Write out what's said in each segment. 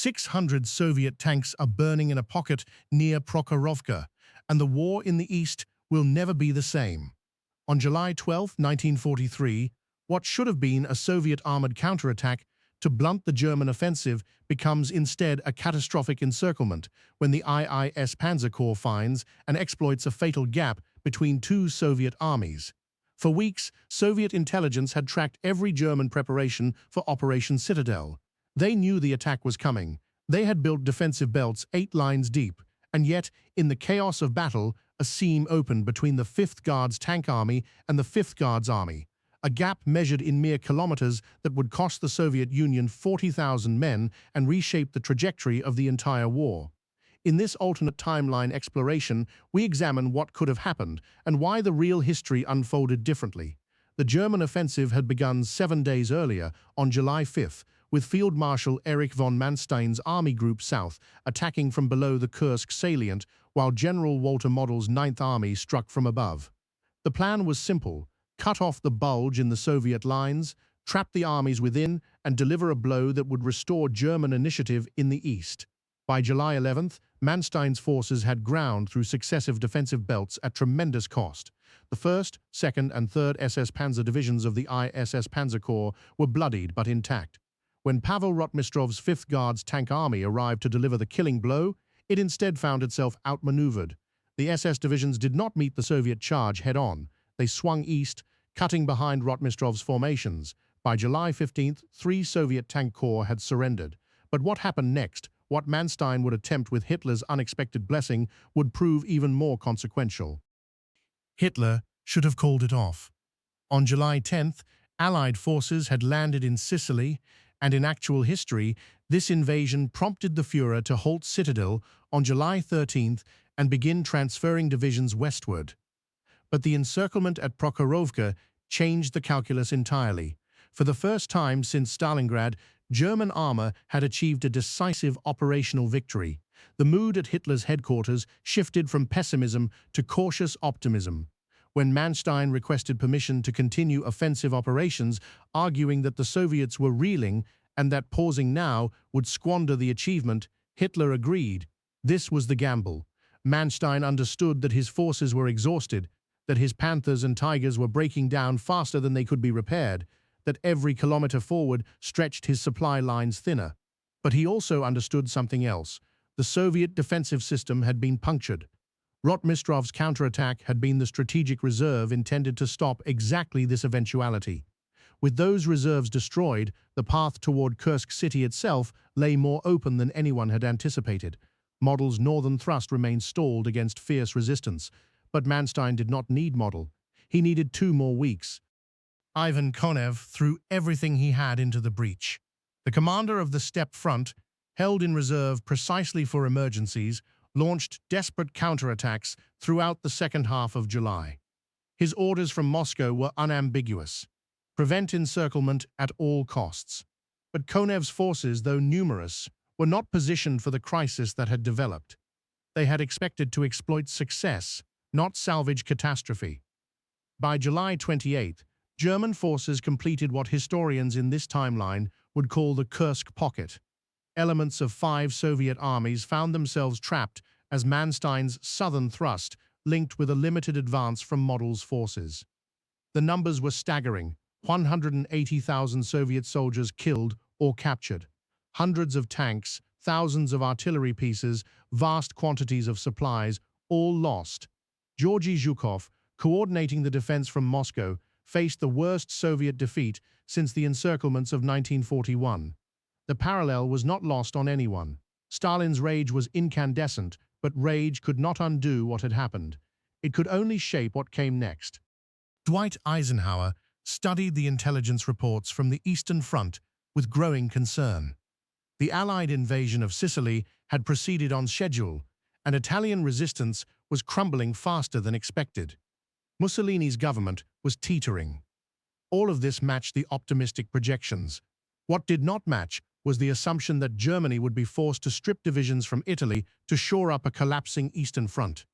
600 Soviet tanks are burning in a pocket near Prokhorovka, and the war in the east will never be the same. On July 12, 1943, what should have been a Soviet armored counterattack to blunt the German offensive becomes instead a catastrophic encirclement when the IIS Panzer Corps finds and exploits a fatal gap between two Soviet armies. For weeks, Soviet intelligence had tracked every German preparation for Operation Citadel. They knew the attack was coming. They had built defensive belts 8 lines deep, and yet, in the chaos of battle, a seam opened between the 5th Guards Tank Army and the 5th Guards Army, a gap measured in mere kilometers that would cost the Soviet Union 40,000 men and reshape the trajectory of the entire war. In this alternate timeline exploration, we examine what could have happened and why the real history unfolded differently. The German offensive had begun 7 days earlier, on July 5th, with Field Marshal Erich von Manstein's Army Group South attacking from below the Kursk salient, while General Walter Model's 9th Army struck from above. The plan was simple: cut off the bulge in the Soviet lines, trap the armies within, and deliver a blow that would restore German initiative in the east. By July 11th, Manstein's forces had ground through successive defensive belts at tremendous cost. The 1st, 2nd, and 3rd SS Panzer divisions of the ISS Panzer Corps were bloodied but intact. When Pavel Rotmistrov's 5th Guards Tank Army arrived to deliver the killing blow, it instead found itself outmaneuvered. The SS divisions did not meet the Soviet charge head-on. They swung east, cutting behind Rotmistrov's formations. By July 15th, 3 Soviet tank corps had surrendered. But what happened next, what Manstein would attempt with Hitler's unexpected blessing, would prove even more consequential. Hitler should have called it off. On July 10th, Allied forces had landed in Sicily, and in actual history, this invasion prompted the Führer to halt Citadel on July 13th and begin transferring divisions westward. But the encirclement at Prokhorovka changed the calculus entirely. For the first time since Stalingrad, German armor had achieved a decisive operational victory. The mood at Hitler's headquarters shifted from pessimism to cautious optimism. When Manstein requested permission to continue offensive operations, arguing that the Soviets were reeling and that pausing now would squander the achievement, Hitler agreed. This was the gamble. Manstein understood that his forces were exhausted, that his Panthers and Tigers were breaking down faster than they could be repaired, that every kilometer forward stretched his supply lines thinner. But he also understood something else. The Soviet defensive system had been punctured. Rotmistrov's counterattack had been the strategic reserve intended to stop exactly this eventuality. With those reserves destroyed, the path toward Kursk city itself lay more open than anyone had anticipated. Model's northern thrust remained stalled against fierce resistance, but Manstein did not need Model. He needed 2 more weeks. Ivan Konev threw everything he had into the breach. The commander of the Steppe Front, held in reserve precisely for emergencies, launched desperate counterattacks throughout the second half of July. His orders from Moscow were unambiguous: prevent encirclement at all costs. But Konev's forces, though numerous, were not positioned for the crisis that had developed. They had expected to exploit success, not salvage catastrophe. By July 28th, German forces completed what historians in this timeline would call the Kursk Pocket. Elements of 5 Soviet armies found themselves trapped as Manstein's southern thrust linked with a limited advance from Model's forces. The numbers were staggering: 180,000 Soviet soldiers killed or captured, hundreds of tanks, thousands of artillery pieces, vast quantities of supplies, all lost. Georgy Zhukov, coordinating the defense from Moscow, faced the worst Soviet defeat since the encirclements of 1941. The parallel was not lost on anyone. Stalin's rage was incandescent, but rage could not undo what had happened. It could only shape what came next. Dwight Eisenhower studied the intelligence reports from the Eastern Front with growing concern. The Allied invasion of Sicily had proceeded on schedule, and Italian resistance was crumbling faster than expected. Mussolini's government was teetering. All of this matched the optimistic projections. What did not match was the assumption that Germany would be forced to strip divisions from Italy to shore up a collapsing Eastern Front.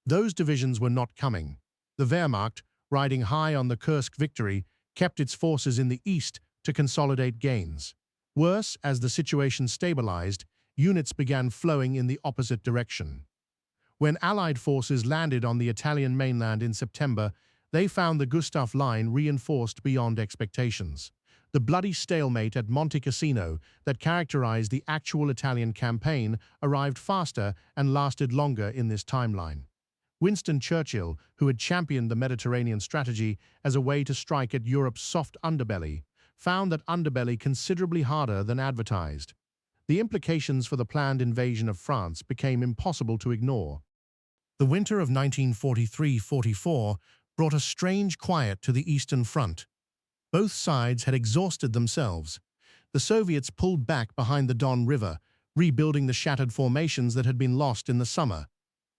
Those divisions were not coming. The Wehrmacht, riding high on the Kursk victory, kept its forces in the east to consolidate gains. Worse, as the situation stabilized, units began flowing in the opposite direction. When Allied forces landed on the Italian mainland in September, they found the Gustav Line reinforced beyond expectations. The bloody stalemate at Monte Cassino that characterized the actual Italian campaign arrived faster and lasted longer in this timeline. Winston Churchill, who had championed the Mediterranean strategy as a way to strike at Europe's soft underbelly, found that underbelly considerably harder than advertised. The implications for the planned invasion of France became impossible to ignore. The winter of 1943-44 brought a strange quiet to the Eastern Front. Both sides had exhausted themselves. The Soviets pulled back behind the Don River, rebuilding the shattered formations that had been lost in the summer.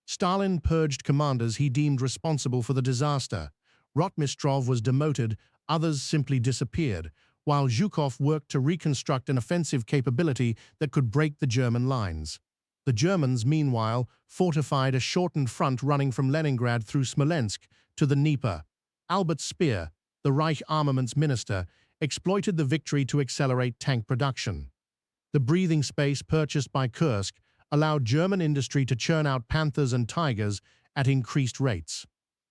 Stalin purged commanders he deemed responsible for the disaster. Rotmistrov was demoted, others simply disappeared, while Zhukov worked to reconstruct an offensive capability that could break the German lines. The Germans, meanwhile, fortified a shortened front running from Leningrad through Smolensk to the Dnieper. Albert Speer, the Reich armaments minister, exploited the victory to accelerate tank production. The breathing space purchased by Kursk allowed German industry to churn out Panthers and Tigers at increased rates.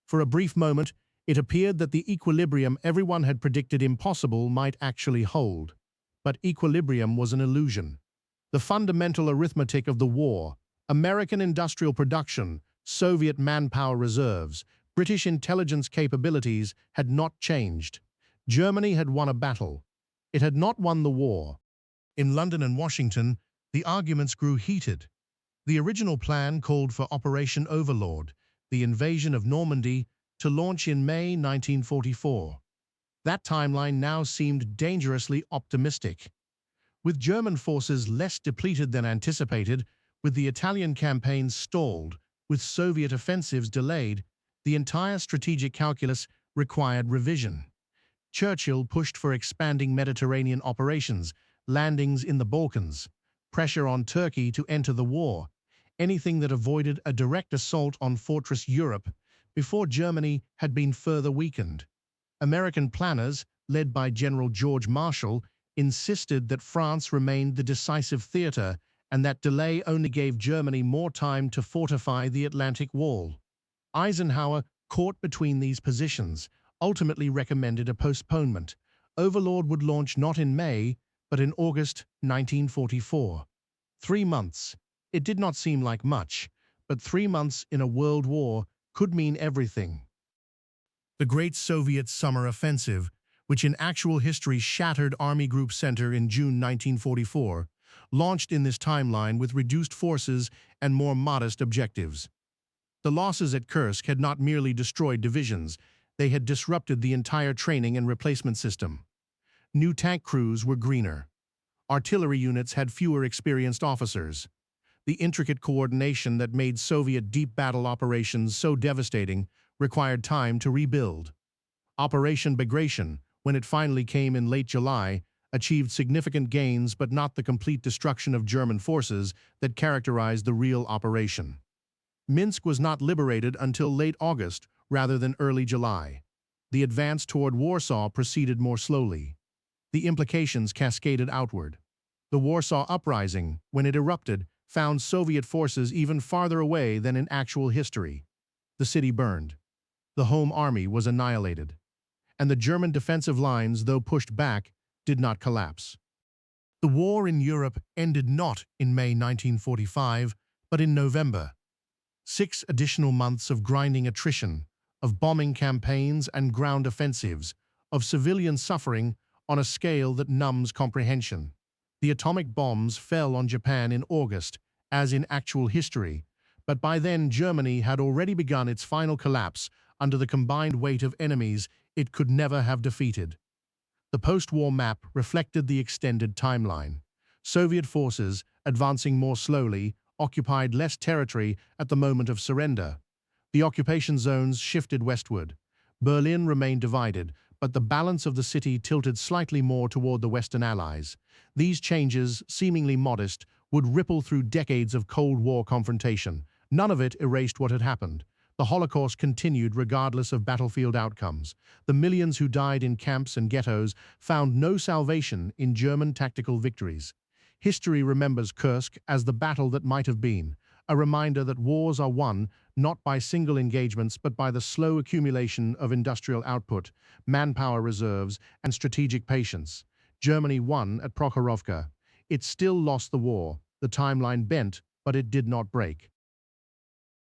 For a brief moment, it appeared that the equilibrium everyone had predicted impossible might actually hold. But equilibrium was an illusion. The fundamental arithmetic of the war, American industrial production, Soviet manpower reserves, British intelligence capabilities had not changed. Germany had won a battle. It had not won the war. In London and Washington, the arguments grew heated. The original plan called for Operation Overlord, the invasion of Normandy, to launch in May 1944. That timeline now seemed dangerously optimistic. With German forces less depleted than anticipated, with the Italian campaigns stalled, with Soviet offensives delayed, the entire strategic calculus required revision. Churchill pushed for expanding Mediterranean operations, landings in the Balkans, pressure on Turkey to enter the war, anything that avoided a direct assault on Fortress Europe before Germany had been further weakened. American planners, led by General George Marshall, insisted that France remained the decisive theater and that delay only gave Germany more time to fortify the Atlantic Wall. Eisenhower, caught between these positions, ultimately recommended a postponement. Overlord would launch not in May, but in August 1944. 3 months. It did not seem like much, but 3 months in a world war could mean everything. The Great Soviet Summer Offensive, which in actual history shattered Army Group Center in June 1944, launched in this timeline with reduced forces and more modest objectives. The losses at Kursk had not merely destroyed divisions, they had disrupted the entire training and replacement system. New tank crews were greener. Artillery units had fewer experienced officers. The intricate coordination that made Soviet deep battle operations so devastating required time to rebuild. Operation Bagration, when it finally came in late July, achieved significant gains but not the complete destruction of German forces that characterized the real operation. Minsk was not liberated until late August rather than early July. The advance toward Warsaw proceeded more slowly. The implications cascaded outward. The Warsaw Uprising, when it erupted, found Soviet forces even farther away than in actual history. The city burned. The home army was annihilated. And the German defensive lines, though pushed back, did not collapse. The war in Europe ended not in May 1945, but in November. 6 additional months of grinding attrition, of bombing campaigns and ground offensives, of civilian suffering on a scale that numbs comprehension. The atomic bombs fell on Japan in August, as in actual history, but by then Germany had already begun its final collapse under the combined weight of enemies it could never have defeated. The post-war map reflected the extended timeline. Soviet forces, advancing more slowly, occupied less territory at the moment of surrender. The occupation zones shifted westward. Berlin remained divided, but the balance of the city tilted slightly more toward the Western Allies. These changes, seemingly modest, would ripple through decades of Cold War confrontation. None of it erased what had happened. The Holocaust continued regardless of battlefield outcomes. The millions who died in camps and ghettos found no salvation in German tactical victories. History remembers Kursk as the battle that might have been, a reminder that wars are won not by single engagements but by the slow accumulation of industrial output, manpower reserves, and strategic patience. Germany won at Prokhorovka. It still lost the war. The timeline bent, but it did not break.